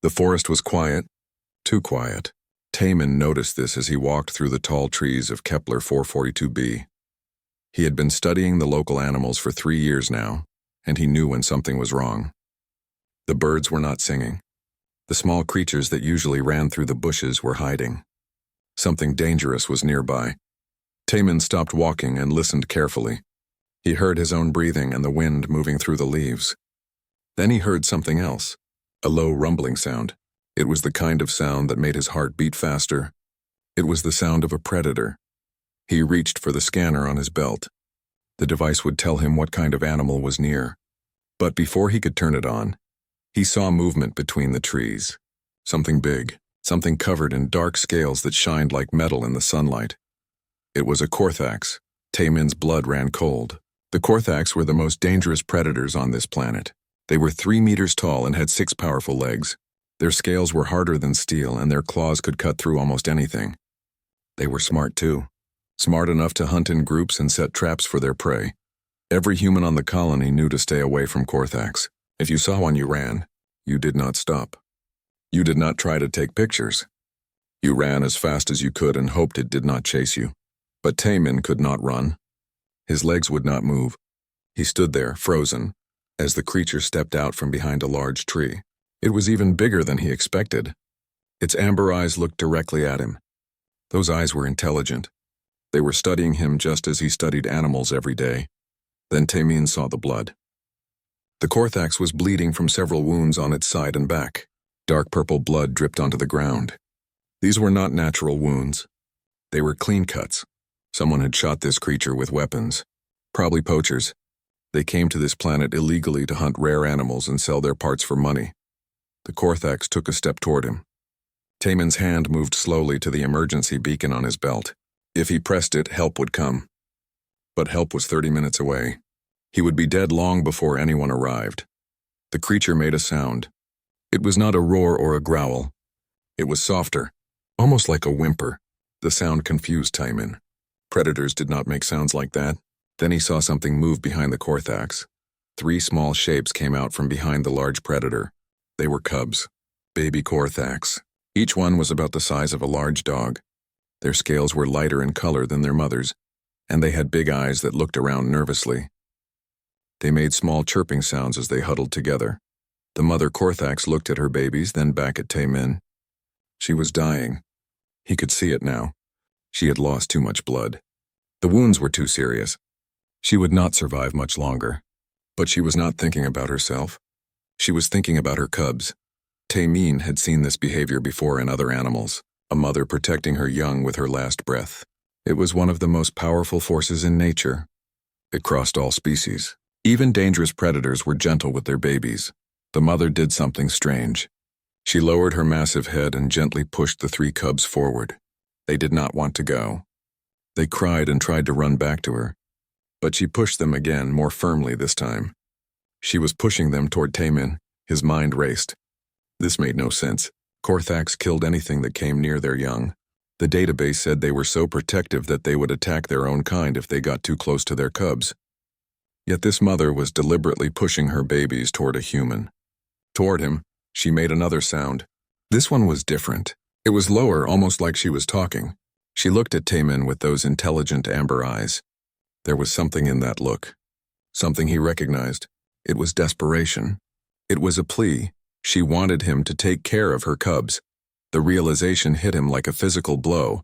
The forest was quiet, too quiet. Taman noticed this as he walked through the tall trees of Kepler 442b. He had been studying the local animals for 3 years now, and he knew when something was wrong. The birds were not singing. The small creatures that usually ran through the bushes were hiding. Something dangerous was nearby. Taman stopped walking and listened carefully. He heard his own breathing and the wind moving through the leaves. Then he heard something else, a low rumbling sound. It was the kind of sound that made his heart beat faster. It was the sound of a predator. He reached for the scanner on his belt. The device would tell him what kind of animal was near. But before he could turn it on, he saw movement between the trees. Something big, something covered in dark scales that shined like metal in the sunlight. It was a Korthax. Taman's blood ran cold. The Korthax were the most dangerous predators on this planet. They were 3 meters tall and had 6 powerful legs. Their scales were harder than steel, and their claws could cut through almost anything. They were smart too. Smart enough to hunt in groups and set traps for their prey. Every human on the colony knew to stay away from Korthax. If you saw one, you ran. You did not stop. You did not try to take pictures. You ran as fast as you could and hoped it did not chase you. But Taman could not run. His legs would not move. He stood there, frozen, as the creature stepped out from behind a large tree. It was even bigger than he expected. Its amber eyes looked directly at him. Those eyes were intelligent. They were studying him just as he studied animals every day. Then Taman saw the blood. The Korthax was bleeding from several wounds on its side and back. Dark purple blood dripped onto the ground. These were not natural wounds. They were clean cuts. Someone had shot this creature with weapons. Probably poachers. They came to this planet illegally to hunt rare animals and sell their parts for money. The Korthax took a step toward him. Taman's hand moved slowly to the emergency beacon on his belt. If he pressed it, help would come. But help was 30 minutes away. He would be dead long before anyone arrived. The creature made a sound. It was not a roar or a growl. It was softer, almost like a whimper. The sound confused Taman. Predators did not make sounds like that. Then he saw something move behind the Korthax. 3 small shapes came out from behind the large predator. They were cubs, baby Korthax. Each one was about the size of a large dog. Their scales were lighter in color than their mother's, and they had big eyes that looked around nervously. They made small chirping sounds as they huddled together. The mother Korthax looked at her babies, then back at Taman. She was dying. He could see it now. She had lost too much blood. The wounds were too serious. She would not survive much longer. But she was not thinking about herself. She was thinking about her cubs. Taman had seen this behavior before in other animals, a mother protecting her young with her last breath. It was one of the most powerful forces in nature. It crossed all species. Even dangerous predators were gentle with their babies. The mother did something strange. She lowered her massive head and gently pushed the 3 cubs forward. They did not want to go. They cried and tried to run back to her. But she pushed them again, more firmly this time. She was pushing them toward Taman. His mind raced. This made no sense. Korthax killed anything that came near their young. The database said they were so protective that they would attack their own kind if they got too close to their cubs. Yet this mother was deliberately pushing her babies toward a human. Toward him, she made another sound. This one was different. It was lower, almost like she was talking. She looked at Taman with those intelligent amber eyes. There was something in that look. Something he recognized. It was desperation. It was a plea. She wanted him to take care of her cubs. The realization hit him like a physical blow.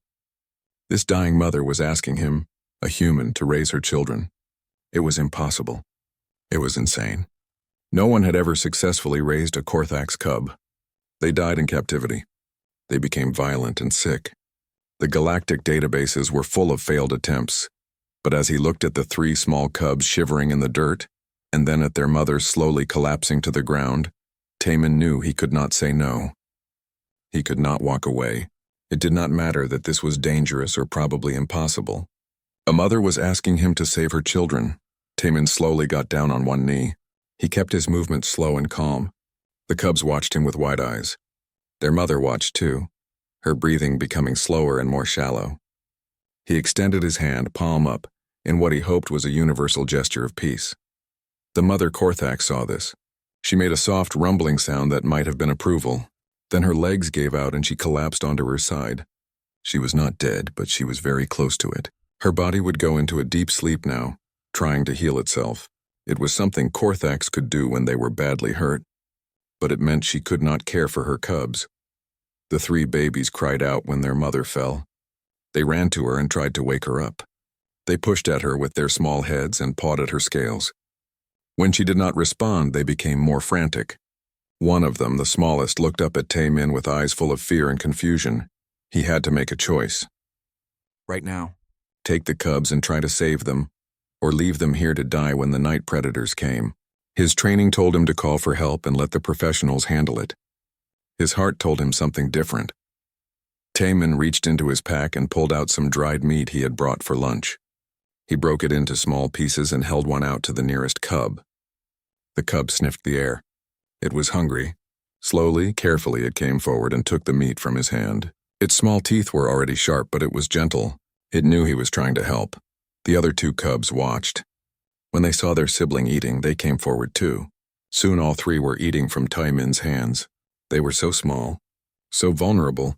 This dying mother was asking him, a human, to raise her children. It was impossible. It was insane. No one had ever successfully raised a Korthax cub. They died in captivity. They became violent and sick. The galactic databases were full of failed attempts. But as he looked at the 3 small cubs shivering in the dirt, and then at their mother slowly collapsing to the ground, Taman knew he could not say no. He could not walk away. It did not matter that this was dangerous or probably impossible. A mother was asking him to save her children. Taman slowly got down on one knee. He kept his movement slow and calm. The cubs watched him with wide eyes. Their mother watched too, her breathing becoming slower and more shallow. He extended his hand, palm up, in what he hoped was a universal gesture of peace. The mother Korthax saw this. She made a soft rumbling sound that might have been approval. Then her legs gave out and she collapsed onto her side. She was not dead, but she was very close to it. Her body would go into a deep sleep now, trying to heal itself. It was something Korthax could do when they were badly hurt, but it meant she could not care for her cubs. The 3 babies cried out when their mother fell. They ran to her and tried to wake her up. They pushed at her with their small heads and pawed at her scales. When she did not respond, they became more frantic. One of them, the smallest, looked up at Taemin with eyes full of fear and confusion. He had to make a choice. Right now. Take the cubs and try to save them, or leave them here to die when the night predators came. His training told him to call for help and let the professionals handle it. His heart told him something different. Taemin reached into his pack and pulled out some dried meat he had brought for lunch. He broke it into small pieces and held one out to the nearest cub. The cub sniffed the air. It was hungry. Slowly, carefully, it came forward and took the meat from his hand. Its small teeth were already sharp, but it was gentle. It knew he was trying to help. The other 2 cubs watched. When they saw their sibling eating, they came forward too. Soon all 3 were eating from Taemin's hands. They were so small, so vulnerable.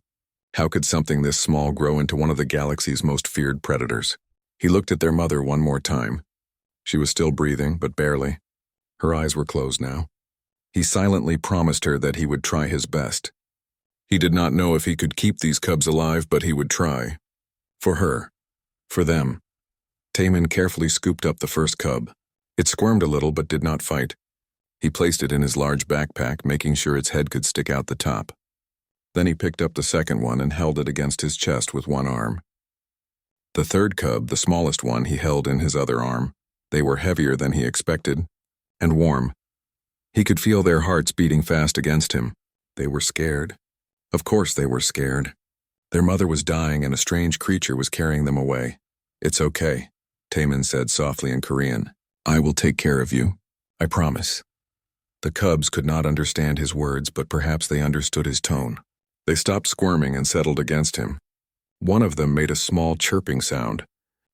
How could something this small grow into one of the galaxy's most feared predators? He looked at their mother one more time. She was still breathing, but barely. Her eyes were closed now. He silently promised her that he would try his best. He did not know if he could keep these cubs alive, but he would try. For her. For them. Taemin carefully scooped up the first cub. It squirmed a little but did not fight. He placed it in his large backpack, making sure its head could stick out the top. Then he picked up the second one and held it against his chest with one arm. The third cub, the smallest one, he held in his other arm. They were heavier than he expected, and warm. He could feel their hearts beating fast against him. They were scared. Of course they were scared. Their mother was dying and a strange creature was carrying them away. "It's okay," Taemin said softly in Korean. "I will take care of you. I promise." The cubs could not understand his words, but perhaps they understood his tone. They stopped squirming and settled against him. One of them made a small chirping sound.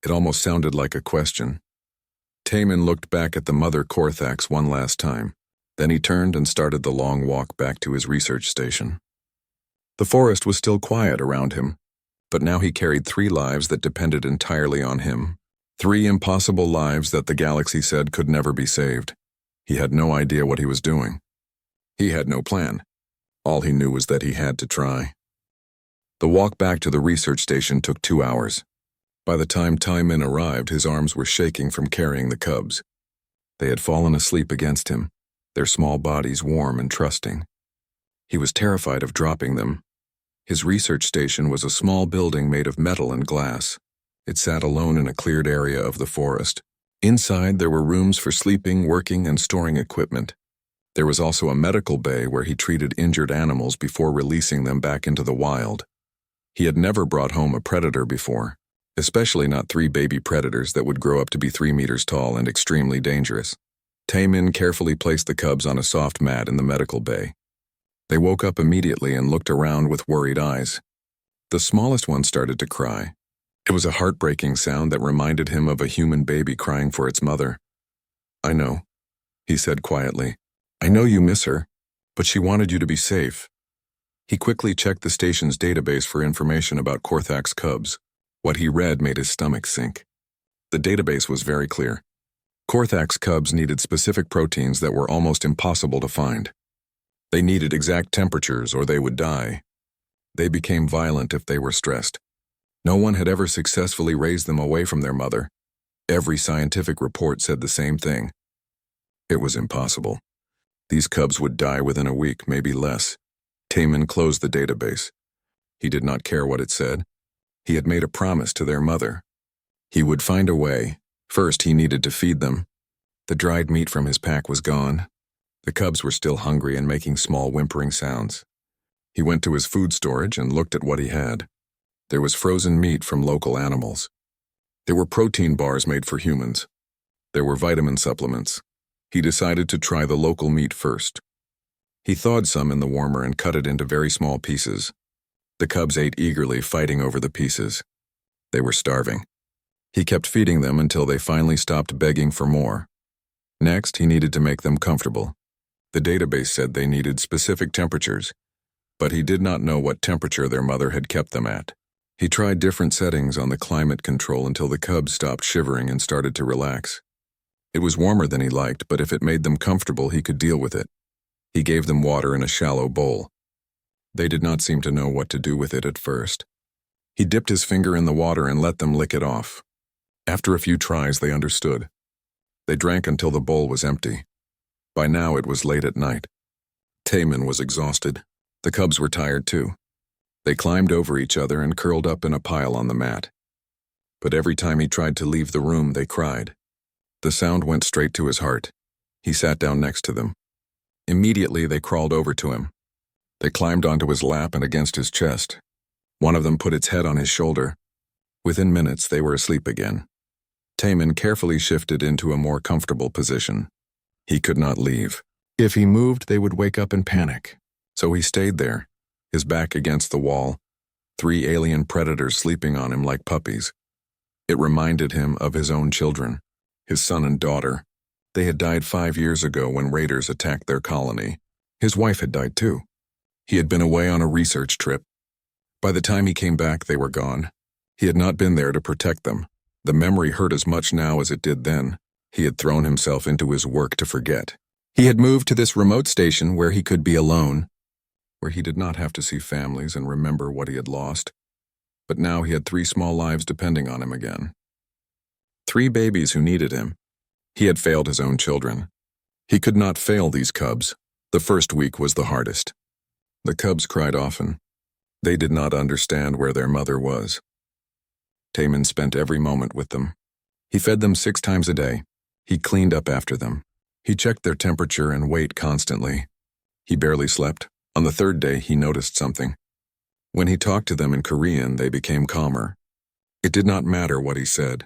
It almost sounded like a question. Taemin looked back at the mother Korthax one last time. Then he turned and started the long walk back to his research station. The forest was still quiet around him, but now he carried 3 lives that depended entirely on him. 3 impossible lives that the galaxy said could never be saved. He had no idea what he was doing. He had no plan. All he knew was that he had to try. The walk back to the research station took 2 hours. By the time Taemin arrived, his arms were shaking from carrying the cubs. They had fallen asleep against him, their small bodies warm and trusting. He was terrified of dropping them. His research station was a small building made of metal and glass. It sat alone in a cleared area of the forest. Inside, there were rooms for sleeping, working, and storing equipment. There was also a medical bay where he treated injured animals before releasing them back into the wild. He had never brought home a predator before, especially not 3 baby predators that would grow up to be 3 meters tall and extremely dangerous. Taemin carefully placed the cubs on a soft mat in the medical bay. They woke up immediately and looked around with worried eyes. The smallest one started to cry. It was a heartbreaking sound that reminded him of a human baby crying for its mother. "I know," he said quietly. "I know you miss her, but she wanted you to be safe." He quickly checked the station's database for information about Korthax cubs. What he read made his stomach sink. The database was very clear. Korthax cubs needed specific proteins that were almost impossible to find. They needed exact temperatures or they would die. They became violent if they were stressed. No one had ever successfully raised them away from their mother. Every scientific report said the same thing. It was impossible. These cubs would die within a week, maybe less. Taemin closed the database. He did not care what it said. He had made a promise to their mother. He would find a way. First, he needed to feed them. The dried meat from his pack was gone. The cubs were still hungry and making small whimpering sounds. He went to his food storage and looked at what he had. There was frozen meat from local animals. There were protein bars made for humans. There were vitamin supplements. He decided to try the local meat first. He thawed some in the warmer and cut it into very small pieces. The cubs ate eagerly, fighting over the pieces. They were starving. He kept feeding them until they finally stopped begging for more. Next, he needed to make them comfortable. The database said they needed specific temperatures. but he did not know what temperature their mother had kept them at. He tried different settings on the climate control until the cubs stopped shivering and started to relax. It was warmer than he liked, but if it made them comfortable, he could deal with it. He gave them water in a shallow bowl. They did not seem to know what to do with it at first. He dipped his finger in the water and let them lick it off. After a few tries, they understood. They drank until the bowl was empty. By now, it was late at night. Taman was exhausted. The cubs were tired too. They climbed over each other and curled up in a pile on the mat. But every time he tried to leave the room, they cried. The sound went straight to his heart. He sat down next to them. Immediately, they crawled over to him. They climbed onto his lap and against his chest. One of them put its head on his shoulder. Within minutes, they were asleep again. Taman carefully shifted into a more comfortable position. He could not leave. If he moved, they would wake up and panic. So he stayed there, his back against the wall, 3 alien predators sleeping on him like puppies. It reminded him of his own children, his son and daughter. They had died 5 years ago when raiders attacked their colony. His wife had died too. He had been away on a research trip. By the time he came back, they were gone. He had not been there to protect them. The memory hurt as much now as it did then. He had thrown himself into his work to forget. He had moved to this remote station where he could be alone, where he did not have to see families and remember what he had lost. But now he had 3 small lives depending on him again. 3 babies who needed him. He had failed his own children. He could not fail these cubs. The first week was the hardest. The cubs cried often. They did not understand where their mother was. Taman spent every moment with them. He fed them 6 times a day. He cleaned up after them. He checked their temperature and weight constantly. He barely slept. On the 3rd day, he noticed something. When he talked to them in Korean, they became calmer. It did not matter what he said.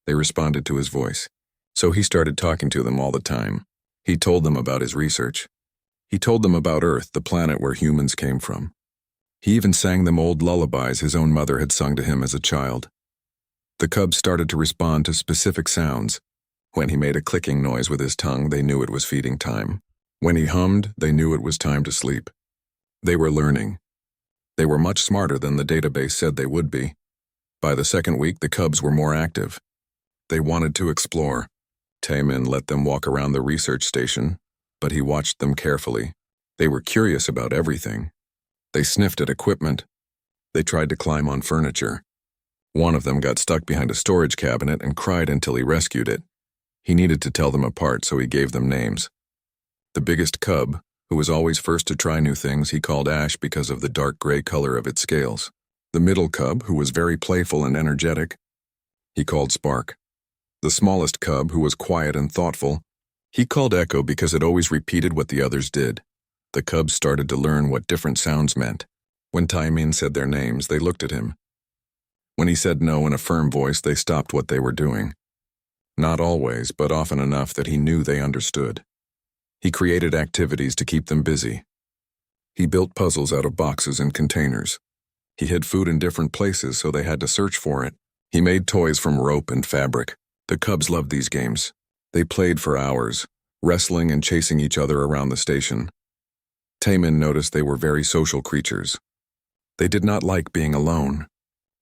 They responded to his voice. So he started talking to them all the time. He told them about his research. He told them about Earth, the planet where humans came from. He even sang them old lullabies his own mother had sung to him as a child. The cubs started to respond to specific sounds. When he made a clicking noise with his tongue, they knew it was feeding time. When he hummed, they knew it was time to sleep. They were learning. They were much smarter than the database said they would be. By the 2nd week, the cubs were more active. They wanted to explore. Taman let them walk around the research station, but he watched them carefully. They were curious about everything. They sniffed at equipment. They tried to climb on furniture. One of them got stuck behind a storage cabinet and cried until he rescued it. He needed to tell them apart, so he gave them names. The biggest cub, who was always first to try new things, he called Ash because of the dark gray color of its scales. The middle cub, who was very playful and energetic, he called Spark. The smallest cub, who was quiet and thoughtful, he called Echo because it always repeated what the others did. The cubs started to learn what different sounds meant. When Taemin said their names, they looked at him. When he said no in a firm voice, they stopped what they were doing. Not always, but often enough that he knew they understood. He created activities to keep them busy. He built puzzles out of boxes and containers. He hid food in different places so they had to search for it. He made toys from rope and fabric. The cubs loved these games. They played for hours, wrestling and chasing each other around the station. Taemin noticed they were very social creatures. They did not like being alone.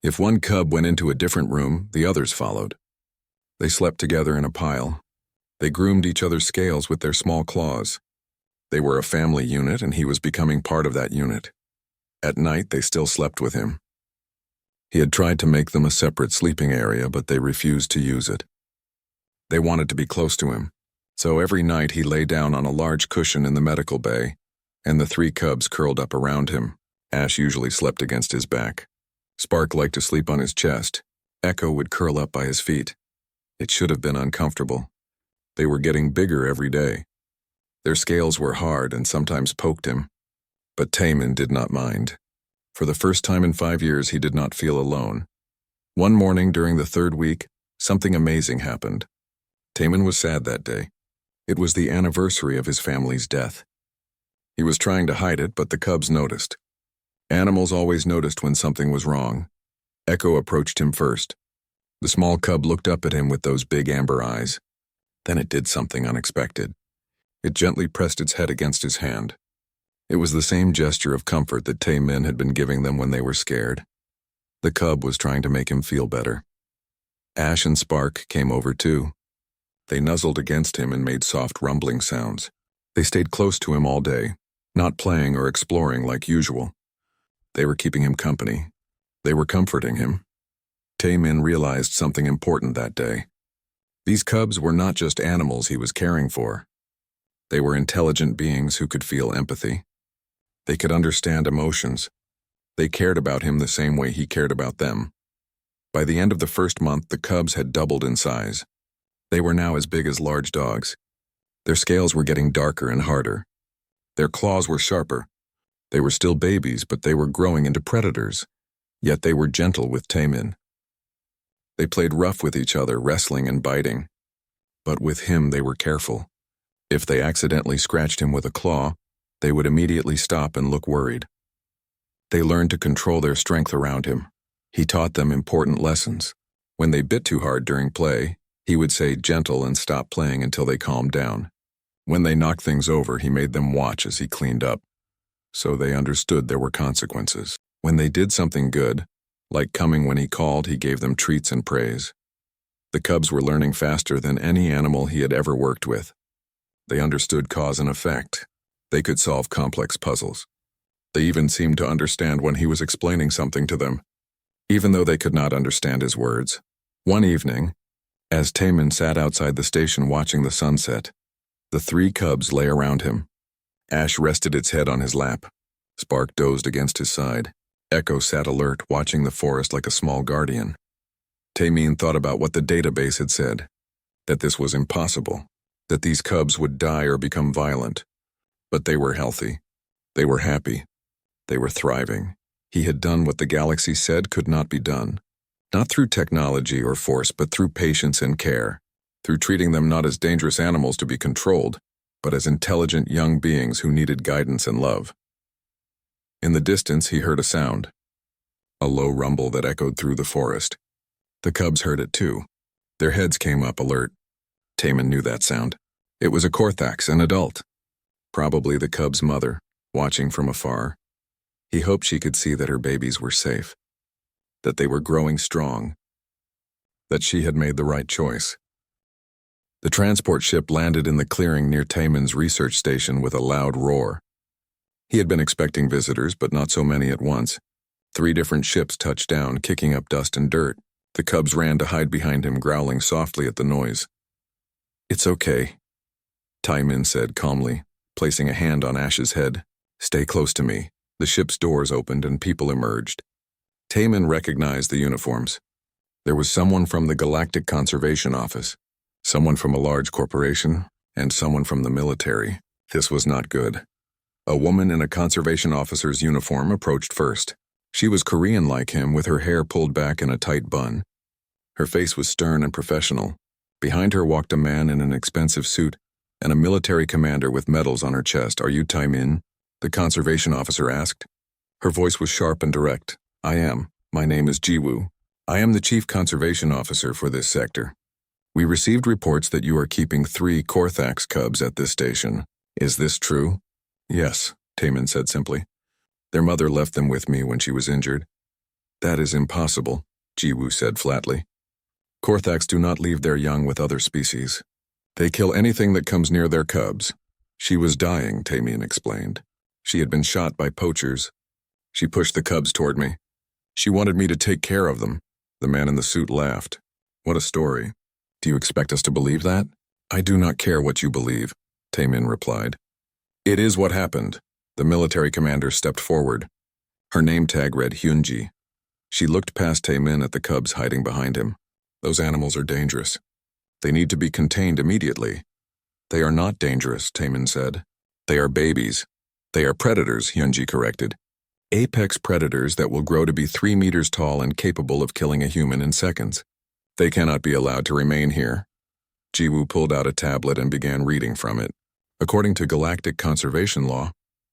If one cub went into a different room, the others followed. They slept together in a pile. They groomed each other's scales with their small claws. They were a family unit, and he was becoming part of that unit. At night, they still slept with him. He had tried to make them a separate sleeping area, but they refused to use it. They wanted to be close to him, so every night he lay down on a large cushion in the medical bay, and the 3 cubs curled up around him. Ash usually slept against his back. Spark liked to sleep on his chest. Echo would curl up by his feet. It should have been uncomfortable. They were getting bigger every day. Their scales were hard and sometimes poked him. But Taemin did not mind. For the first time in 5 years, he did not feel alone. One morning during the 3rd week, something amazing happened. Taemin was sad that day. It was the anniversary of his family's death. He was trying to hide it, but the cubs noticed. Animals always noticed when something was wrong. Echo approached him first. The small cub looked up at him with those big amber eyes. Then it did something unexpected. It gently pressed its head against his hand. It was the same gesture of comfort that Tae-min had been giving them when they were scared. The cub was trying to make him feel better. Ash and Spark came over too. They nuzzled against him and made soft rumbling sounds. They stayed close to him all day, not playing or exploring like usual. They were keeping him company. They were comforting him. Tae-min realized something important that day. These cubs were not just animals he was caring for. They were intelligent beings who could feel empathy. They could understand emotions. They cared about him the same way he cared about them. By the end of the first month, the cubs had doubled in size. They were now as big as large dogs. Their scales were getting darker and harder. Their claws were sharper. They were still babies, but they were growing into predators. Yet they were gentle with Tae-min. They played rough with each other, wrestling and biting. But with him, they were careful. If they accidentally scratched him with a claw, they would immediately stop and look worried. They learned to control their strength around him. He taught them important lessons. When they bit too hard during play, he would say gentle and stop playing until they calmed down. When they knocked things over, he made them watch as he cleaned up. So they understood there were consequences. When they did something good, like coming when he called, he gave them treats and praise. The cubs were learning faster than any animal he had ever worked with. They understood cause and effect. They could solve complex puzzles. They even seemed to understand when he was explaining something to them, even though they could not understand his words. One evening, as Tae-min sat outside the station watching the sunset, the three cubs lay around him. Ash rested its head on his lap. Spark dozed against his side. Echo sat alert, watching the forest like a small guardian. Tae-min thought about what the database had said, that this was impossible, that these cubs would die or become violent. But they were healthy. They were happy. They were thriving. He had done what the galaxy said could not be done. Not through technology or force, but through patience and care. Through treating them not as dangerous animals to be controlled, but as intelligent young beings who needed guidance and love. In the distance, he heard a sound. A low rumble that echoed through the forest. The cubs heard it too. Their heads came up alert. Tae-min knew that sound. It was a Korthax, an adult. Probably the cub's mother, watching from afar. He hoped she could see that her babies were safe, that they were growing strong, that she had made the right choice. The transport ship landed in the clearing near Tae-min's research station with a loud roar. He had been expecting visitors, but not so many at once. 3 different ships touched down, kicking up dust and dirt. The cubs ran to hide behind him, growling softly at the noise. "It's okay," Tae-min said calmly, placing a hand on Ash's head. "Stay close to me." The ship's doors opened and people emerged. Tae-min recognized the uniforms. There was someone from the Galactic Conservation Office, someone from a large corporation, and someone from the military. This was not good. A woman in a conservation officer's uniform approached first. She was Korean like him, with her hair pulled back in a tight bun. Her face was stern and professional. Behind her walked a man in an expensive suit and a military commander with medals on her chest. "Are you Tae-min?" the conservation officer asked. Her voice was sharp and direct. "I am. My name is Jiwoo. I am the chief conservation officer for this sector. We received reports that you are keeping 3 Korthax cubs at this station. Is this true?" "Yes," Tae-min said simply. "Their mother left them with me when she was injured." "That is impossible," Jiwoo said flatly. "Korthax do not leave their young with other species. They kill anything that comes near their cubs." "She was dying," Tae-min explained. "She had been shot by poachers. She pushed the cubs toward me. She wanted me to take care of them." The man in the suit laughed. "What a story. Do you expect us to believe that?" "I do not care what you believe," Tae-min replied. "It is what happened." The military commander stepped forward. Her name tag read Hyunji. She looked past Tae-min at the cubs hiding behind him. "Those animals are dangerous. They need to be contained immediately." "They are not dangerous," Tae-min said. "They are babies." "They are predators," Hyunji corrected. "Apex predators that will grow to be 3 meters tall and capable of killing a human in seconds. They cannot be allowed to remain here." Jiwoo pulled out a tablet and began reading from it. "According to Galactic Conservation Law,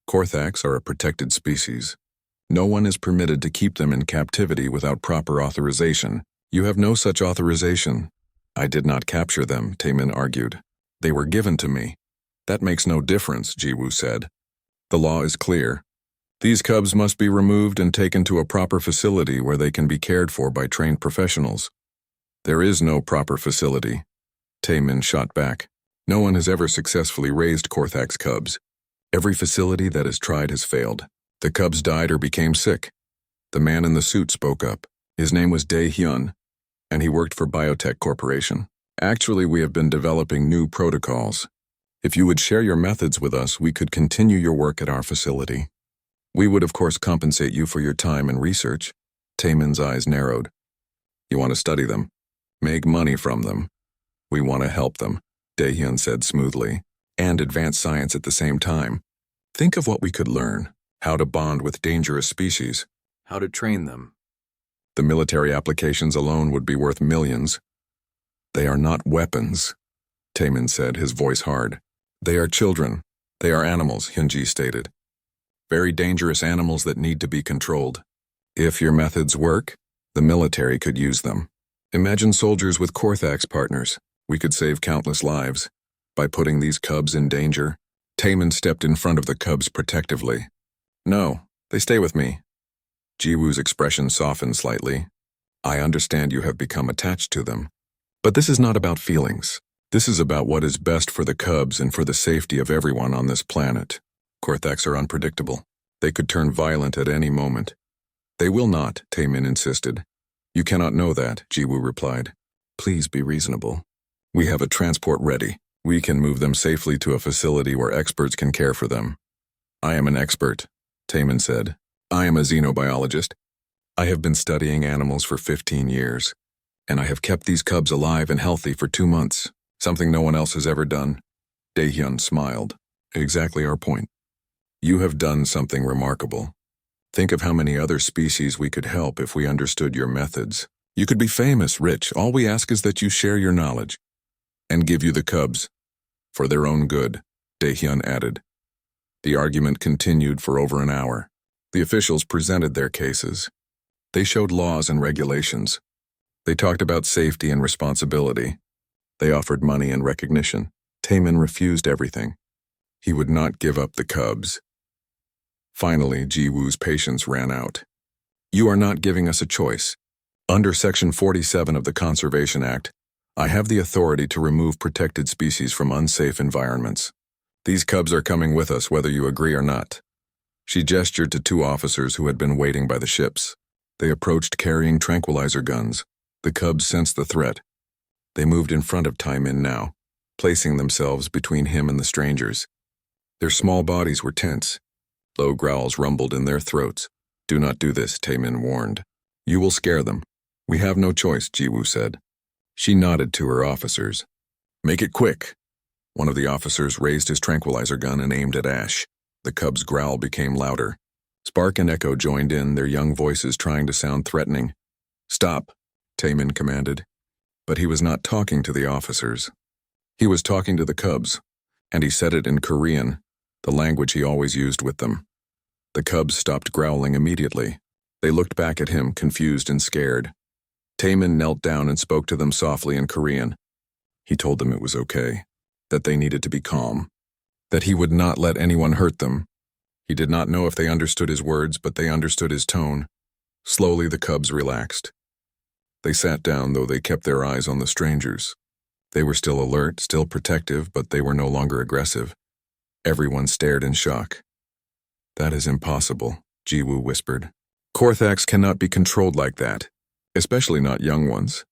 Korthax are a protected species. No one is permitted to keep them in captivity without proper authorization. You have no such authorization." "I did not capture them," Tae-min argued. "They were given to me." "That makes no difference," Jiwoo said. The law is clear. These cubs must be removed and taken to a proper facility where they can be cared for by trained professionals. There is no proper facility. Taemin shot back. No one has ever successfully raised Korthak's cubs. Every facility that has tried has failed. The cubs died or became sick. The man in the suit spoke up. His name was Dae-hyun, and he worked for Biotech Corporation. Actually, we have been developing new protocols. If you would share your methods with us, we could continue your work at our facility. We would, of course, compensate you for your time and research. Taemin's eyes narrowed. You want to study them? Make money from them. We want to help them, Dae-hyun said smoothly, and advance science at the same time. Think of what we could learn. How to bond with dangerous species. How to train them. The military applications alone would be worth millions. They are not weapons, Taemin said, his voice hard. They are children. They are animals, Hyunji stated. Very dangerous animals that need to be controlled. If your methods work, the military could use them. Imagine soldiers with Korthak's partners. We could save countless lives. By putting these cubs in danger, Taemin stepped in front of the cubs protectively. No, they stay with me. Jiwoo's expression softened slightly. I understand you have become attached to them. But this is not about feelings. This is about what is best for the cubs and for the safety of everyone on this planet. Korthaks are unpredictable. They could turn violent at any moment. They will not, Taemin insisted. You cannot know that, Jiwoo replied. Please be reasonable. We have a transport ready. We can move them safely to a facility where experts can care for them. I am an expert, Taemin said. I am a xenobiologist. I have been studying animals for 15 years, and I have kept these cubs alive and healthy for 2 months, something no one else has ever done. Dae-hyun smiled. Exactly our point. You have done something remarkable. Think of how many other species we could help if we understood your methods. You could be famous, rich. All we ask is that you share your knowledge and give you the cubs for their own good, Dae-hyun added. The argument continued for over an hour. The officials presented their cases. They showed laws and regulations. They talked about safety and responsibility. They offered money and recognition. Taemin refused everything. He would not give up the cubs. Finally, Jiwoo's patience ran out. You are not giving us a choice. Under Section 47 of the Conservation Act, I have the authority to remove protected species from unsafe environments. These cubs are coming with us whether you agree or not. She gestured to 2 officers who had been waiting by the ships. They approached carrying tranquilizer guns. The cubs sensed the threat. They moved in front of Taemin now, placing themselves between him and the strangers. Their small bodies were tense. Low growls rumbled in their throats. Do not do this, Taemin warned. You will scare them. We have no choice, Jiwoo said. She nodded to her officers. Make it quick. One of the officers raised his tranquilizer gun and aimed at Ash. The cub's growl became louder. Spark and Echo joined in, their young voices trying to sound threatening. Stop, Taemin commanded. But he was not talking to the officers. He was talking to the cubs, and he said it in Korean, the language he always used with them. The cubs stopped growling immediately. They looked back at him, confused and scared. Taemin knelt down and spoke to them softly in Korean. He told them it was okay, that they needed to be calm, that he would not let anyone hurt them. He did not know if they understood his words, but they understood his tone. Slowly, the cubs relaxed. They sat down, though they kept their eyes on the strangers. They were still alert, still protective, but they were no longer aggressive. Everyone stared in shock. That is impossible, Jiwoo whispered. Korthaks cannot be controlled like that, especially not young ones.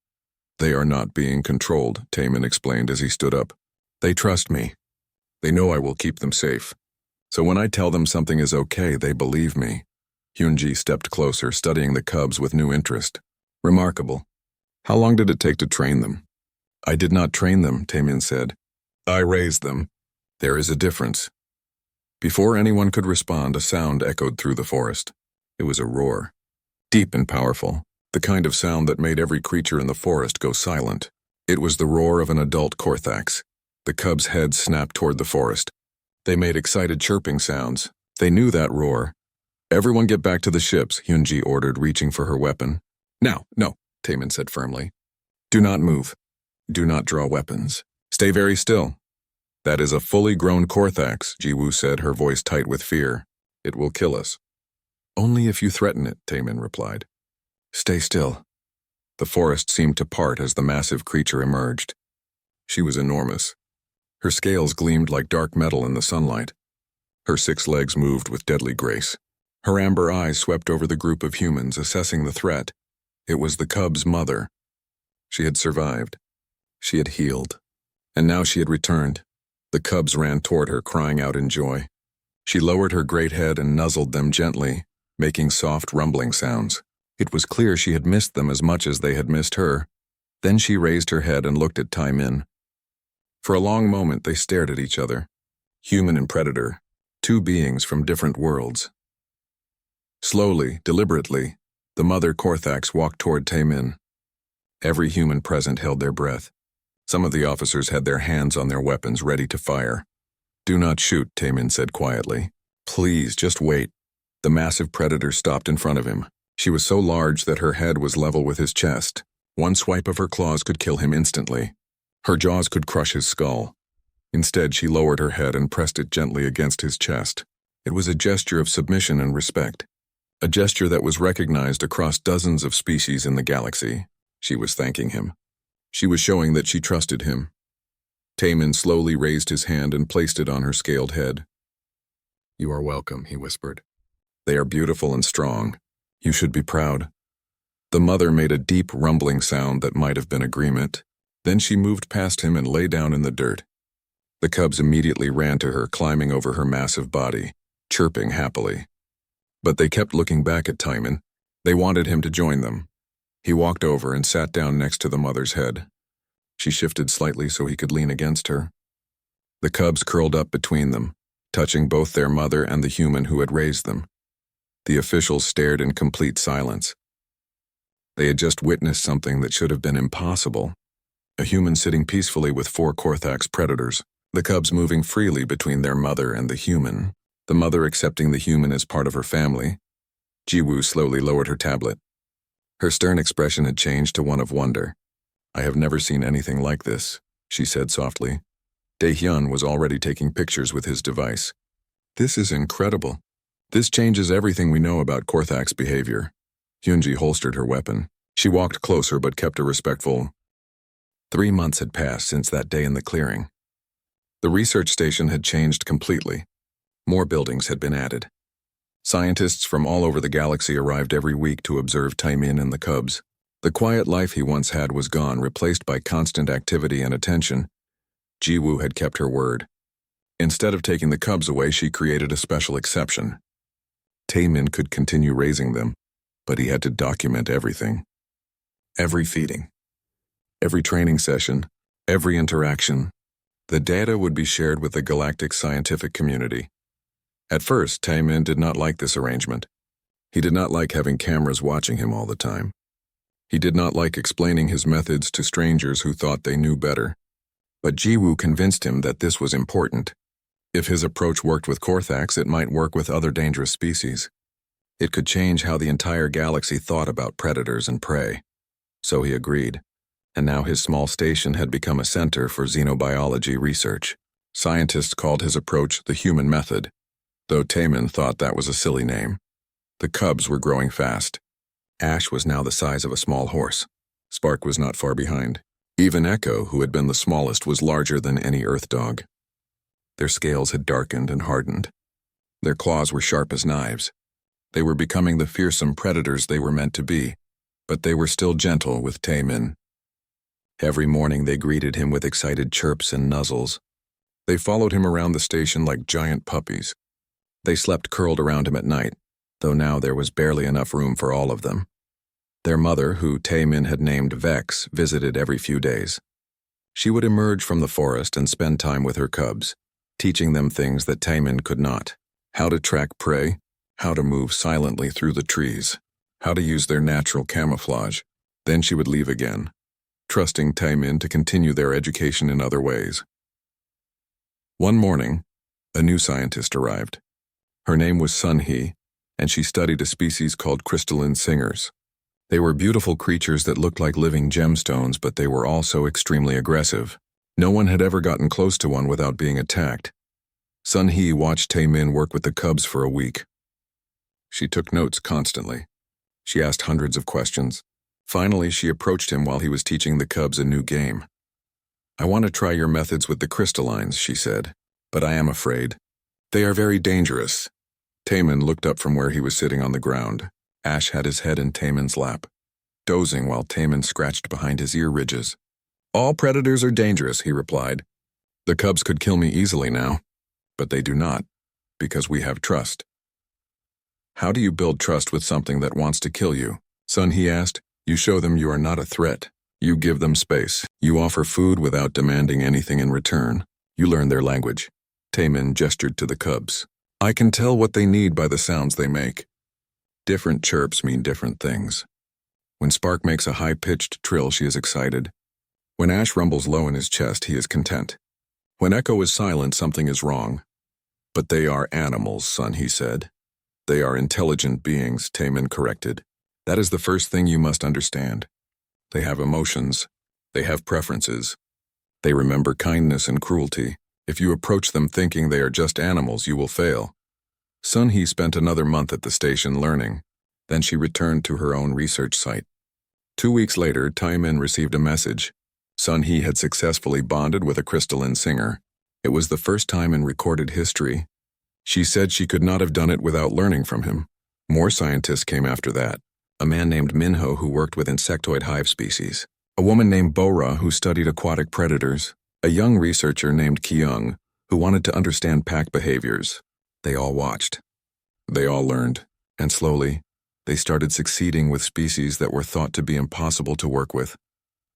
They are not being controlled, Taemin explained as he stood up. They trust me. They know I will keep them safe. So when I tell them something is okay, they believe me. Hyunji stepped closer, studying the cubs with new interest. Remarkable. How long did it take to train them? I did not train them, Taemin said. I raised them. There is a difference. Before anyone could respond, a sound echoed through the forest. It was a roar. Deep and powerful, the kind of sound that made every creature in the forest go silent. It was the roar of an adult Korthaks. The cubs' heads snapped toward the forest. They made excited chirping sounds. They knew that roar. Everyone get back to the ships, Hyunji ordered, reaching for her weapon. Now, no, Taemin said firmly. Do not move. Do not draw weapons. Stay very still. That is a fully grown Korthax, Jiwoo said, her voice tight with fear. It will kill us. Only if you threaten it, Taemin replied. Stay still. The forest seemed to part as the massive creature emerged. She was enormous. Her scales gleamed like dark metal in the sunlight. Her 6 legs moved with deadly grace. Her amber eyes swept over the group of humans, assessing the threat. It was the cub's mother. She had survived. She had healed. And now she had returned. The cubs ran toward her, crying out in joy. She lowered her great head and nuzzled them gently, making soft rumbling sounds. It was clear she had missed them as much as they had missed her. Then she raised her head and looked at Taemin. For a long moment they stared at each other. Human and predator, 2 beings from different worlds. Slowly, deliberately, the mother Korthax walked toward Taemin. Every human present held their breath. Some of the officers had their hands on their weapons, ready to fire. Do not shoot, Taemin said quietly. Please, just wait. The massive predator stopped in front of him. She was so large that her head was level with his chest. One swipe of her claws could kill him instantly. Her jaws could crush his skull. Instead, she lowered her head and pressed it gently against his chest. It was a gesture of submission and respect. A gesture that was recognized across dozens of species in the galaxy. She was thanking him. She was showing that she trusted him. Taemin slowly raised his hand and placed it on her scaled head. You are welcome, he whispered. They are beautiful and strong. You should be proud. The mother made a deep rumbling sound that might have been agreement. Then she moved past him and lay down in the dirt. The cubs immediately ran to her, climbing over her massive body, chirping happily. But they kept looking back at Taemin. They wanted him to join them. He walked over and sat down next to the mother's head. She shifted slightly so he could lean against her. The cubs curled up between them, touching both their mother and the human who had raised them. The officials stared in complete silence. They had just witnessed something that should have been impossible. A human sitting peacefully with 4 Korthax predators, the cubs moving freely between their mother and the human, the mother accepting the human as part of her family. Jiwoo slowly lowered her tablet. Her stern expression had changed to one of wonder. I have never seen anything like this, she said softly. Daehyun was already taking pictures with his device. This is incredible. This changes everything we know about Korthax behavior. Hyunji holstered her weapon. She walked closer but kept a respectful. 3 months had passed since that day in the clearing. The research station had changed completely. More buildings had been added. Scientists from all over the galaxy arrived every week to observe Taemin and the cubs. The quiet life he once had was gone, replaced by constant activity and attention. Jiwoo had kept her word. Instead of taking the cubs away, she created a special exception. Taemin could continue raising them, but he had to document everything. Every feeding, every training session, every interaction. The data would be shared with the galactic scientific community. At first, Taemin did not like this arrangement. He did not like having cameras watching him all the time. He did not like explaining his methods to strangers who thought they knew better. But Jiwoo convinced him that this was important. If his approach worked with Korthax, it might work with other dangerous species. It could change how the entire galaxy thought about predators and prey. So he agreed. And now his small station had become a center for xenobiology research. Scientists called his approach the human method, though Taemin thought that was a silly name. The cubs were growing fast. Ash was now the size of a small horse. Spark was not far behind. Even Echo, who had been the smallest, was larger than any Earth dog. Their scales had darkened and hardened. Their claws were sharp as knives. They were becoming the fearsome predators they were meant to be, but they were still gentle with Taemin. Every morning they greeted him with excited chirps and nuzzles. They followed him around the station like giant puppies. They slept curled around him at night, though now there was barely enough room for all of them. Their mother, who Taemin had named Vex, visited every few days. She would emerge from the forest and spend time with her cubs, teaching them things that Taemin could not: how to track prey, how to move silently through the trees, how to use their natural camouflage. Then she would leave again, trusting Taemin to continue their education in other ways. One morning, a new scientist arrived. Her name was Sunhee, and she studied a species called crystalline singers. They were beautiful creatures that looked like living gemstones, but they were also extremely aggressive. No one had ever gotten close to one without being attacked. Sun Hee watched Tae-min work with the cubs for a week. She took notes constantly. She asked hundreds of questions. Finally, she approached him while he was teaching the cubs a new game. "I want to try your methods with the crystallines," she said, "but I am afraid. They are very dangerous." Tae-min looked up from where he was sitting on the ground. Ash had his head in Tae-min's lap, dozing while Tae-min scratched behind his ear ridges. "All predators are dangerous," he replied. "The cubs could kill me easily now, but they do not, because we have trust." "How do you build trust with something that wants to kill you?" Sun Hee asked. "You show them you are not a threat. You give them space. You offer food without demanding anything in return. You learn their language." Tae-min gestured to the cubs. "I can tell what they need by the sounds they make. Different chirps mean different things. When Spark makes a high-pitched trill, she is excited. When Ash rumbles low in his chest, he is content. When Echo is silent, something is wrong. But they are animals," Sun Hee said. "They are intelligent beings," Tae-min corrected. "That is the first thing you must understand. They have emotions. They have preferences. They remember kindness and cruelty. If you approach them thinking they are just animals, you will fail." Sun Hee spent another month at the station learning. Then she returned to her own research site. 2 weeks later, Tae-min received a message. Sun Hee had successfully bonded with a crystalline singer. It was the first time in recorded history. She said she could not have done it without learning from him. More scientists came after that. A man named Minho who worked with insectoid hive species. A woman named Bora who studied aquatic predators. A young researcher named Kyung who wanted to understand pack behaviors. They all watched. They all learned. And slowly, they started succeeding with species that were thought to be impossible to work with.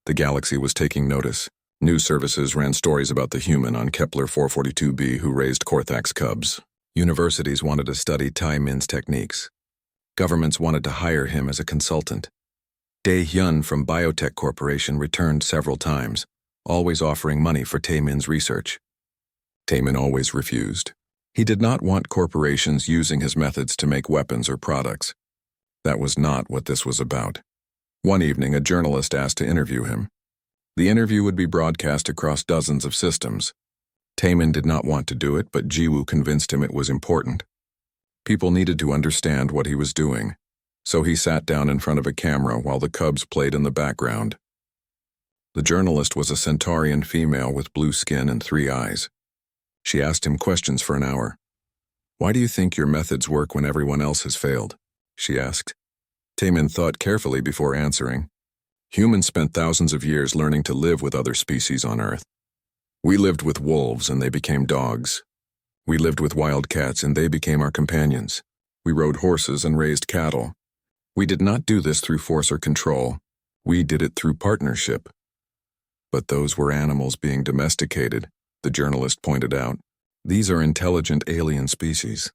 The galaxy was taking notice. News services ran stories about the human on Kepler 442b who raised Korthax cubs. Universities wanted to study Tae-min's techniques. Governments wanted to hire him as a consultant. Dae Hyun from Biotech Corporation returned several times, always offering money for Tae-min's research. Tae-min always refused. He did not want corporations using his methods to make weapons or products. That was not what this was about. One evening, a journalist asked to interview him. The interview would be broadcast across dozens of systems. Tae-min did not want to do it, but Jiwoo convinced him it was important. People needed to understand what he was doing, so he sat down in front of a camera while the cubs played in the background. The journalist was a Centaurian female with blue skin and 3 eyes. She asked him questions for an hour. "Why do you think your methods work when everyone else has failed?" she asked. Tae-min thought carefully before answering. "Humans spent thousands of years learning to live with other species on Earth. We lived with wolves and they became dogs. We lived with wild cats and they became our companions. We rode horses and raised cattle. We did not do this through force or control. We did it through partnership." "But those were animals being domesticated," the journalist pointed out. "These are intelligent alien species."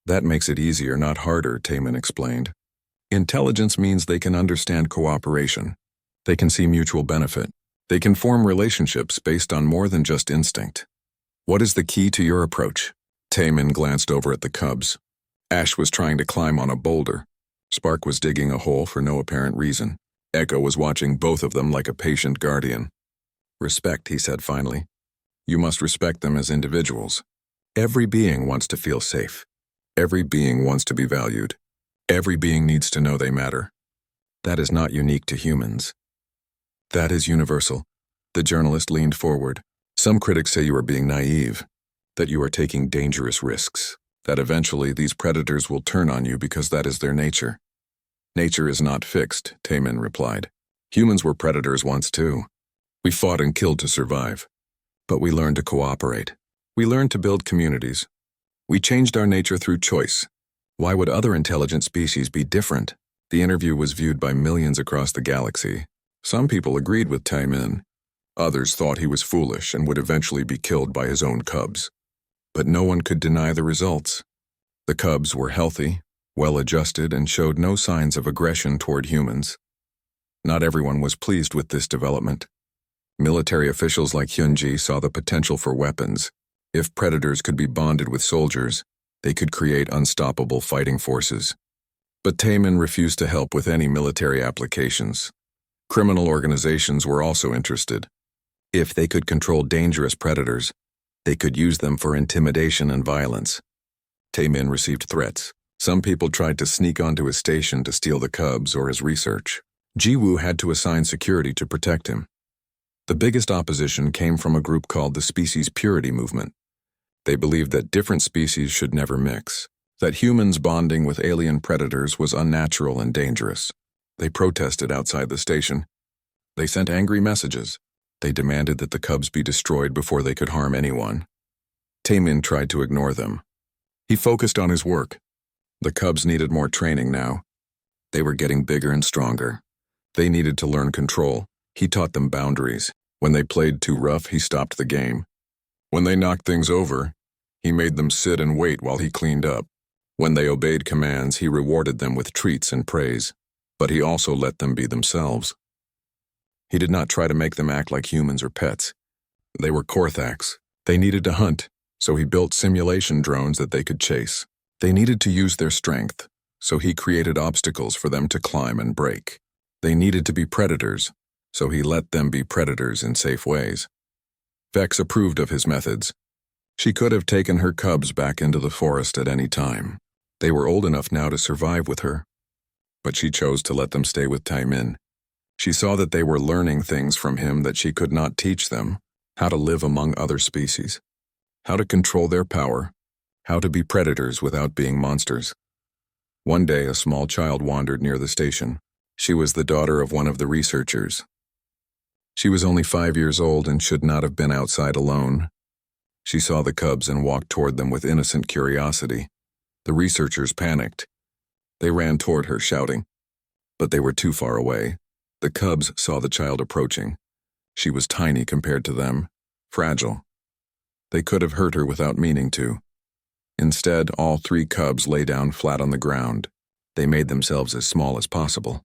"That makes it easier, not harder," Tae-min explained. "Intelligence means they can understand cooperation. They can see mutual benefit. They can form relationships based on more than just instinct." "What is the key to your approach?" Tae-min glanced over at the cubs. Ash was trying to climb on a boulder. Spark was digging a hole for no apparent reason. Echo was watching both of them like a patient guardian. "Respect," he said finally. "You must respect them as individuals. Every being wants to feel safe. Every being wants to be valued. Every being needs to know they matter. That is not unique to humans. That is universal." The journalist leaned forward. "Some critics say you are being naive, that you are taking dangerous risks, that eventually these predators will turn on you because that is their nature." "Nature is not fixed," Tae-min replied. "Humans were predators once too. We fought and killed to survive. But we learned to cooperate. We learned to build communities. We changed our nature through choice. Why would other intelligent species be different?" The interview was viewed by millions across the galaxy. Some people agreed with Tae-min. Others thought he was foolish and would eventually be killed by his own cubs. But no one could deny the results. The cubs were healthy, well-adjusted, and showed no signs of aggression toward humans. Not everyone was pleased with this development. Military officials like Hyunji saw the potential for weapons. If predators could be bonded with soldiers, they could create unstoppable fighting forces. But Tae-min refused to help with any military applications. Criminal organizations were also interested. If they could control dangerous predators, they could use them for intimidation and violence. Taemin received threats. Some people tried to sneak onto his station to steal the cubs or his research. Jiwoo had to assign security to protect him. The biggest opposition came from a group called the Species Purity Movement. They believed that different species should never mix, that humans bonding with alien predators was unnatural and dangerous. They protested outside the station. They sent angry messages. They demanded that the cubs be destroyed before they could harm anyone. Taemin tried to ignore them. He focused on his work. The cubs needed more training now. They were getting bigger and stronger. They needed to learn control. He taught them boundaries. When they played too rough, he stopped the game. When they knocked things over, he made them sit and wait while he cleaned up. When they obeyed commands, he rewarded them with treats and praise. But he also let them be themselves. He did not try to make them act like humans or pets. They were Korthaks. They needed to hunt, so he built simulation drones that they could chase. They needed to use their strength, so he created obstacles for them to climb and break. They needed to be predators, so he let them be predators in safe ways. Vex approved of his methods. She could have taken her cubs back into the forest at any time. They were old enough now to survive with her. But she chose to let them stay with Taemin. She saw that they were learning things from him that she could not teach them, how to live among other species, how to control their power, how to be predators without being monsters. One day, a small child wandered near the station. She was the daughter of one of the researchers. She was only 5 years old and should not have been outside alone. She saw the cubs and walked toward them with innocent curiosity. The researchers panicked. They ran toward her, shouting. But they were too far away. The cubs saw the child approaching. She was tiny compared to them, fragile. They could have hurt her without meaning to. Instead, all 3 cubs lay down flat on the ground. They made themselves as small as possible.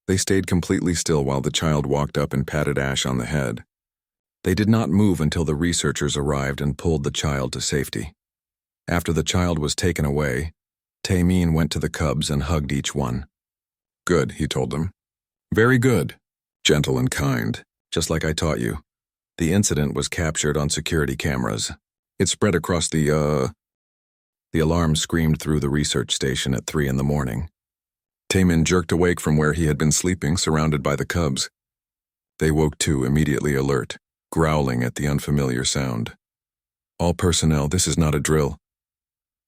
They stayed completely still while the child walked up and patted Ash on the head. They did not move until the researchers arrived and pulled the child to safety. After the child was taken away, Taemin went to the cubs and hugged each one. "Good," he told them. "Very good. Gentle and kind, just like I taught you." The incident was captured on security cameras. It spread across The alarm screamed through the research station at 3 in the morning. Taemin jerked awake from where he had been sleeping, surrounded by the cubs. They woke too, immediately alert, growling at the unfamiliar sound. "All personnel, this is not a drill."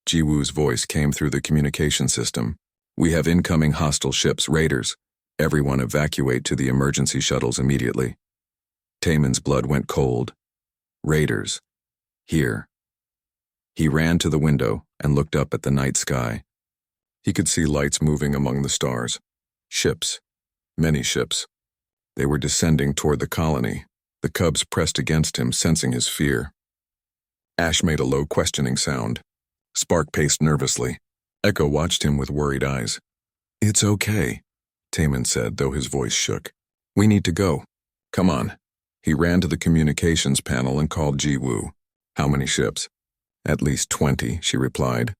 Jiwoo's voice came through the communication system. "We have incoming hostile ships, raiders. Everyone evacuate to the emergency shuttles immediately." Taemin's blood went cold. Raiders. Here. He ran to the window and looked up at the night sky. He could see lights moving among the stars. Ships. Many ships. They were descending toward the colony. The cubs pressed against him, sensing his fear. Ash made a low, questioning sound. Spark paced nervously. Echo watched him with worried eyes. "It's okay," Taemin said, though his voice shook. "We need to go. Come on." He ran to the communications panel and called Jiwoo. "How many ships?" "At least 20, she replied.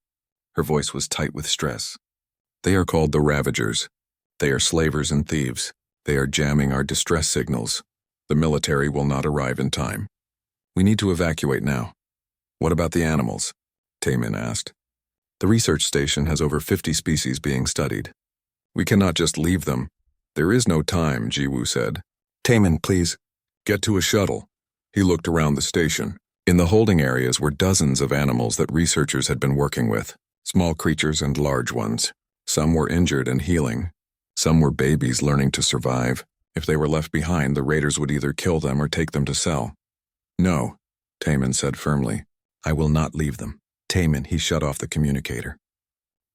Her voice was tight with stress. "They are called the Ravagers. They are slavers and thieves. They are jamming our distress signals. The military will not arrive in time. We need to evacuate now." "What about the animals?" Taemin asked. "The research station has over 50 species being studied. We cannot just leave them." "There is no time," Jiwoo said. "Taemin, please, get to a shuttle." He looked around the station. In the holding areas were dozens of animals that researchers had been working with, small creatures and large ones. Some were injured and healing. Some were babies learning to survive. If they were left behind, the raiders would either kill them or take them to sell. "No," Taemin said firmly. "I will not leave them." "Taemin," he shut off the communicator.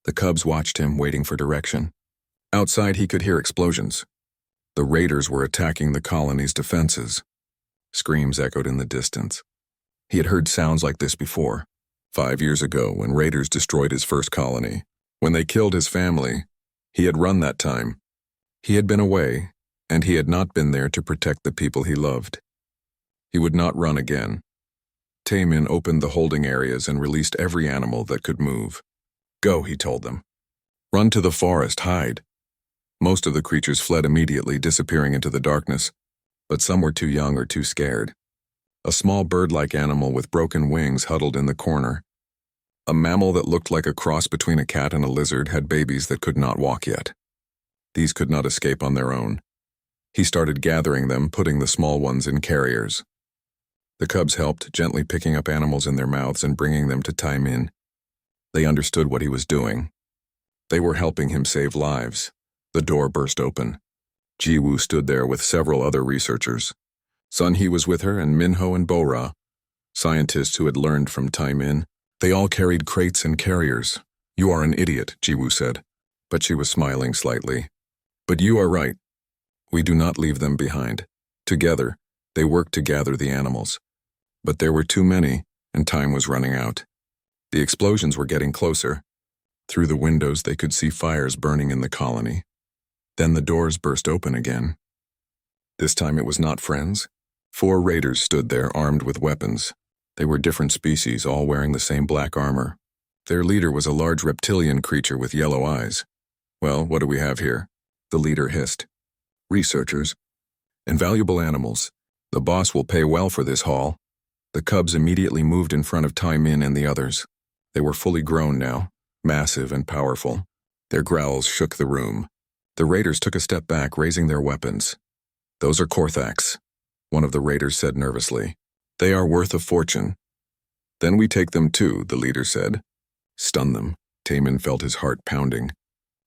The cubs watched him, waiting for direction. Outside, he could hear explosions. The raiders were attacking the colony's defenses. Screams echoed in the distance. He had heard sounds like this before. 5 years ago, when raiders destroyed his first colony. When they killed his family, he had run that time. He had been away, and he had not been there to protect the people he loved. He would not run again. Taemin opened the holding areas and released every animal that could move. "Go," he told them. "Run to the forest, hide." Most of the creatures fled immediately, disappearing into the darkness. but some were too young or too scared. A small bird-like animal with broken wings huddled in the corner. A mammal that looked like a cross between a cat and a lizard had babies that could not walk yet. These could not escape on their own. He started gathering them, putting the small ones in carriers. The cubs helped, gently picking up animals in their mouths and bringing them to Tai Min. They understood what he was doing. They were helping him save lives. The door burst open. Jiwoo stood there with several other researchers. Sun He was with her, and Minho and Bo-Ra, scientists who had learned from Tai Min. They all carried crates and carriers. "You are an idiot," Jiwoo said, but she was smiling slightly. "But you are right. We do not leave them behind." Together, they worked to gather the animals. But there were too many, and time was running out. The explosions were getting closer. Through the windows, they could see fires burning in the colony. Then the doors burst open again. This time it was not friends. 4 raiders stood there armed with weapons. They were different species, all wearing the same black armor. Their leader was a large reptilian creature with yellow eyes. "Well, what do we have here?" The leader hissed. "Researchers. Invaluable animals. The boss will pay well for this haul." The cubs immediately moved in front of Tai Min and the others. They were fully grown now, massive and powerful. Their growls shook the room. The raiders took a step back, raising their weapons. "Those are Korthax," one of the raiders said nervously. "They are worth a fortune." "Then we take them too," the leader said. "Stun them." Tai Min felt his heart pounding.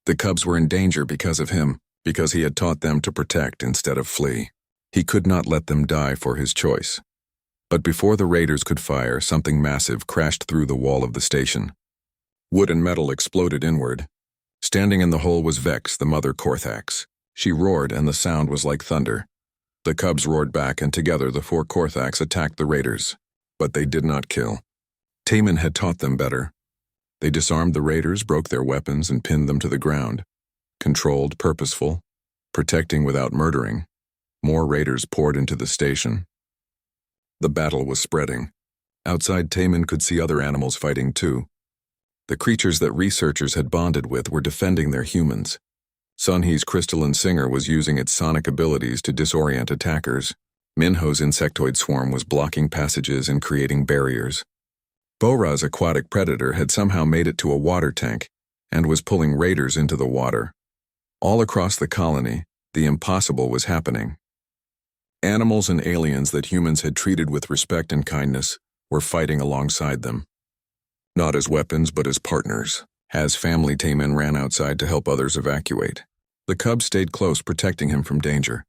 The cubs were in danger because of him, because he had taught them to protect instead of flee. He could not let them die for his choice. But before the raiders could fire, something massive crashed through the wall of the station. Wood and metal exploded inward. Standing in the hole was Vex, the mother Korthax. She roared, and the sound was like thunder. The cubs roared back, and together the 4 Korthax attacked the raiders. But they did not kill. Tai Min had taught them better. They disarmed the raiders, broke their weapons, and pinned them to the ground. Controlled, purposeful, protecting without murdering. More raiders poured into the station. The battle was spreading. Outside, Tai Min could see other animals fighting too. The creatures that researchers had bonded with were defending their humans. Sun He's crystalline singer was using its sonic abilities to disorient attackers. Minho's insectoid swarm was blocking passages and creating barriers. Bo-Ra's aquatic predator had somehow made it to a water tank and was pulling raiders into the water. All across the colony, the impossible was happening. Animals and aliens that humans had treated with respect and kindness were fighting alongside them. Not as weapons, but as partners. As family, Tai Min ran outside to help others evacuate. The cubs stayed close, protecting him from danger.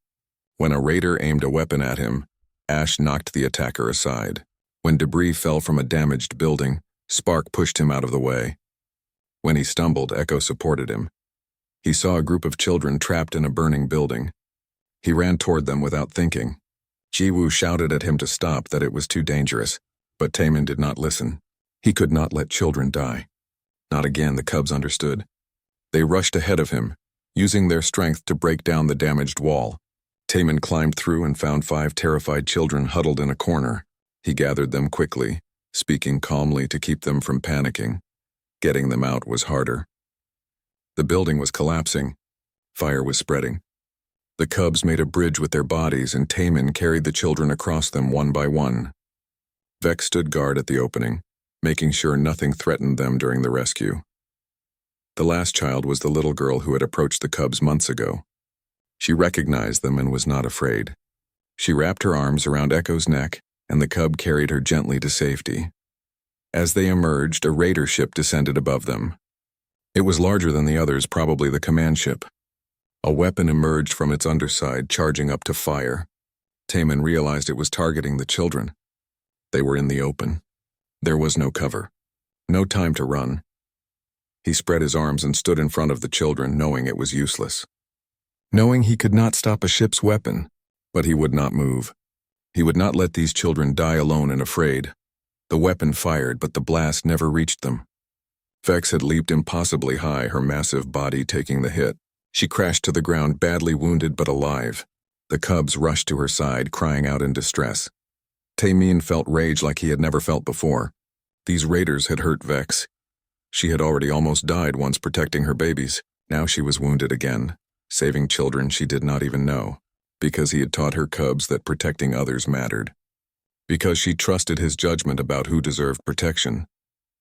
When a raider aimed a weapon at him, Ash knocked the attacker aside. When debris fell from a damaged building, Spark pushed him out of the way. When he stumbled, Echo supported him. He saw a group of children trapped in a burning building. He ran toward them without thinking. Jiwoo shouted at him to stop, that it was too dangerous, but Tai Min did not listen. He could not let children die. Not again, the cubs understood. They rushed ahead of him, using their strength to break down the damaged wall. Tai Min climbed through and found 5 terrified children huddled in a corner. He gathered them quickly, speaking calmly to keep them from panicking. Getting them out was harder. The building was collapsing. Fire was spreading. The cubs made a bridge with their bodies, and Tai Min carried the children across them one by one. Vex stood guard at the opening, making sure nothing threatened them during the rescue. The last child was the little girl who had approached the cubs months ago. She recognized them and was not afraid. She wrapped her arms around Echo's neck, and the cub carried her gently to safety. As they emerged, a raider ship descended above them. It was larger than the others, probably the command ship. A weapon emerged from its underside, charging up to fire. Tai Min realized it was targeting the children. They were in the open. There was no cover. No time to run. He spread his arms and stood in front of the children, knowing it was useless. Knowing he could not stop a ship's weapon, but he would not move. He would not let these children die alone and afraid. The weapon fired, but the blast never reached them. Vex had leaped impossibly high, her massive body taking the hit. She crashed to the ground, badly wounded but alive. The cubs rushed to her side, crying out in distress. Tai Min felt rage like he had never felt before. These raiders had hurt Vex. She had already almost died once protecting her babies. Now she was wounded again, saving children she did not even know. because he had taught her cubs that protecting others mattered. Because she trusted his judgment about who deserved protection.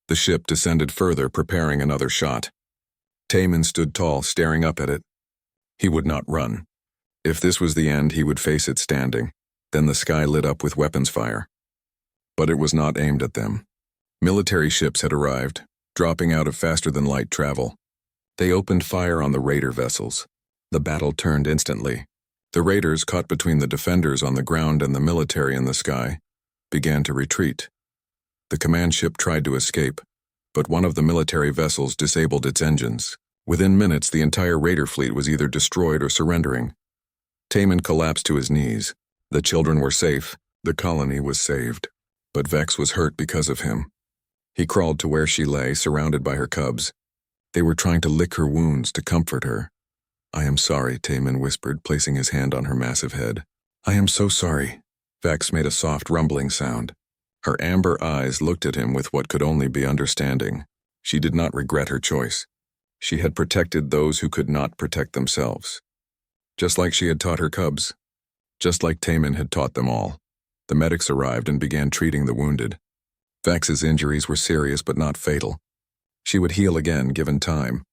The ship descended further, preparing another shot. Taman stood tall, staring up at it. He would not run. If this was the end, he would face it standing. Then the sky lit up with weapons fire. But it was not aimed at them. Military ships had arrived, dropping out of faster-than-light travel. They opened fire on the raider vessels. The battle turned instantly. The raiders, caught between the defenders on the ground and the military in the sky, began to retreat. The command ship tried to escape, but one of the military vessels disabled its engines. Within minutes, the entire raider fleet was either destroyed or surrendering. Taman collapsed to his knees. The children were safe. The colony was saved. But Vex was hurt because of him. He crawled to where she lay, surrounded by her cubs. They were trying to lick her wounds to comfort her. "I am sorry," Taman whispered, placing his hand on her massive head. "I am so sorry." Vex made a soft rumbling sound. Her amber eyes looked at him with what could only be understanding. She did not regret her choice. She had protected those who could not protect themselves. Just like she had taught her cubs. Just like Taman had taught them all. The medics arrived and began treating the wounded. Vex's injuries were serious but not fatal. She would heal again, given time.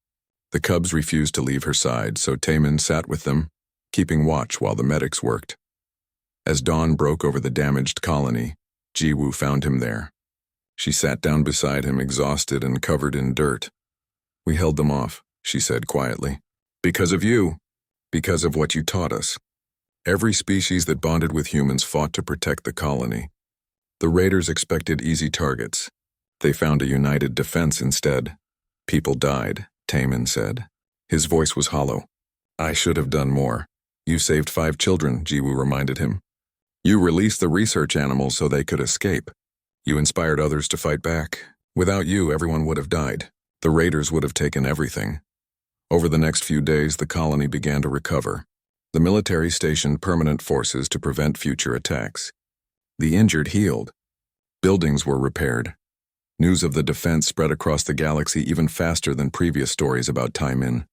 The cubs refused to leave her side, so Taman sat with them, keeping watch while the medics worked. As dawn broke over the damaged colony, Jiwoo found him there. She sat down beside him, exhausted and covered in dirt. "We held them off," she said quietly. "Because of you. Because of what you taught us." Every species that bonded with humans fought to protect the colony. The raiders expected easy targets. They found a united defense instead. "People died," Taman said. His voice was hollow. "I should have done more." "You saved 5 children," Jiwoo reminded him. "You released the research animals so they could escape. You inspired others to fight back. Without you, everyone would have died. The raiders would have taken everything." Over the next few days, the colony began to recover. The military stationed permanent forces to prevent future attacks. The injured healed. Buildings were repaired. News of the defense spread across the galaxy even faster than previous stories about Taman.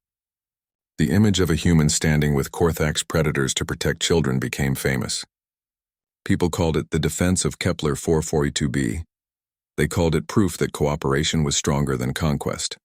The image of a human standing with Korthak's predators to protect children became famous. People called it the defense of Kepler 442b. They called it proof that cooperation was stronger than conquest.